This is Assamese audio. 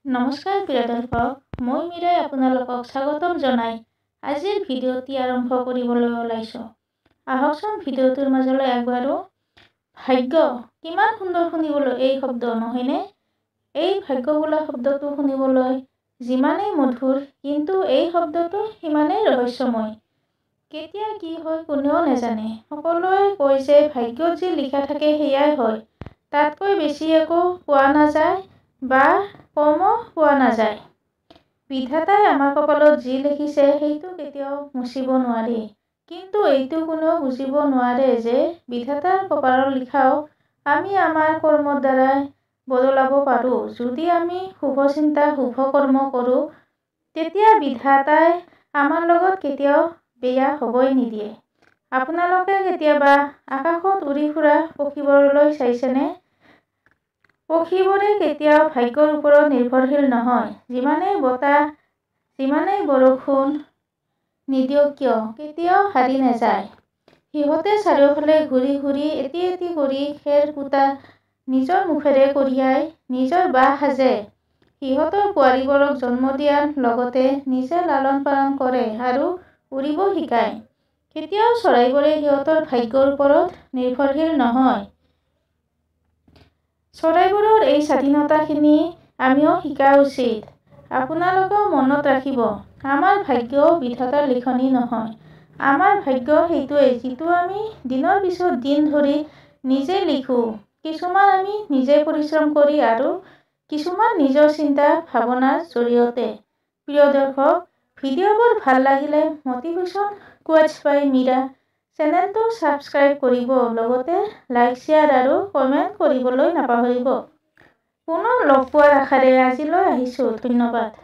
নমস্কাৰ প্ৰিয় দৰ্শক, মই মীৰাই আপোনালোকক স্বাগতম জনাই আজিৰ ভিডিঅ'টি আৰম্ভ কৰিবলৈ ওলাইছোঁ। আহকচোন ভিডিঅ'টোৰ মাজলৈ আগবাঢ়ো। ভাগ্য কিমান সুন্দৰ শুনিবলৈ এই শব্দ, নহয়নে? এই ভাগ্য বোলা শব্দটো শুনিবলৈ যিমানেই মধুৰ, কিন্তু এই শব্দটো সিমানেই ৰহস্যময়। কেতিয়া কি হয় কোনেও নাজানে। সকলোৱে কয় যে ভাগ্যত যি লিখা থাকে সেয়াই হয়, তাতকৈ বেছি একো পোৱা নাযায় বা কমো পোৱা নাযায়। বিধাতাই আমাৰ কপালত যি লিখিছে সেইটো কেতিয়াও মুচিব নোৱাৰি। কিন্তু এইটো কোনেও বুজিব নোৱাৰে যে বিধাতাৰ কপালৰ লিখাও আমি আমাৰ কৰ্মৰ দ্বাৰাই বদলাব পাৰোঁ। যদি আমি শুভ চিন্তা, শুভ কৰ্ম কৰোঁ, তেতিয়া বিধাতাই আমাৰ লগত কেতিয়াও বেয়া হ'বই নিদিয়ে। আপোনালোকে কেতিয়াবা আকাশত উৰি ফুৰা পক্ষীবোৰলৈ চাইছেনে? পক্ষীবোৰে কেতিয়াও ভাগ্যৰ ওপৰত নিৰ্ভৰশীল নহয়। যিমানেই বতাহ, যিমানেই বৰষুণ নিদিয়ক কিয়, কেতিয়াও হাৰি নাযায়। সিহঁতে চাৰিওফালে ঘূৰি ঘূৰি এটি এটি কৰি খেৰ কুটা নিজৰ মুখেৰে কঢ়িয়াই নিজৰ বাহ সাজে। সিহঁতৰ পোৱালীবোৰক জন্ম দিয়াৰ লগতে নিজে লালন পালন কৰে আৰু উৰিব শিকায়। কেতিয়াও চৰাইবোৰে সিহঁতৰ ভাগ্যৰ ওপৰত নিৰ্ভৰশীল নহয়। চৰাইবোৰৰ এই স্বাধীনতাখিনি আমিও শিকা উচিত। আপোনালোকেও মনত ৰাখিব, আমাৰ ভাগ্যও বিধাতাৰ লিখনি নহয়। আমাৰ ভাগ্য সেইটোৱেই যিটো আমি দিনৰ পিছত দিন ধৰি নিজে লিখোঁ। কিছুমান আমি নিজে পৰিশ্ৰম কৰি আৰু কিছুমান নিজৰ চিন্তা ভাৱনাৰ জৰিয়তে। প্ৰিয় দৰ্শক, ভিডিঅ'বোৰ ভাল লাগিলে মটিভেশ্যন কোৱাটছ বাই মীৰা চেনেলটো ছাবস্ক্ৰাইব কৰিব, লগতে লাইক, শ্বেয়াৰ আৰু কমেণ্ট কৰিবলৈ নাপাহৰিব। পুনৰ লগ পোৱাৰ আশাৰে আজিলৈ আহিছোঁ। ধন্যবাদ।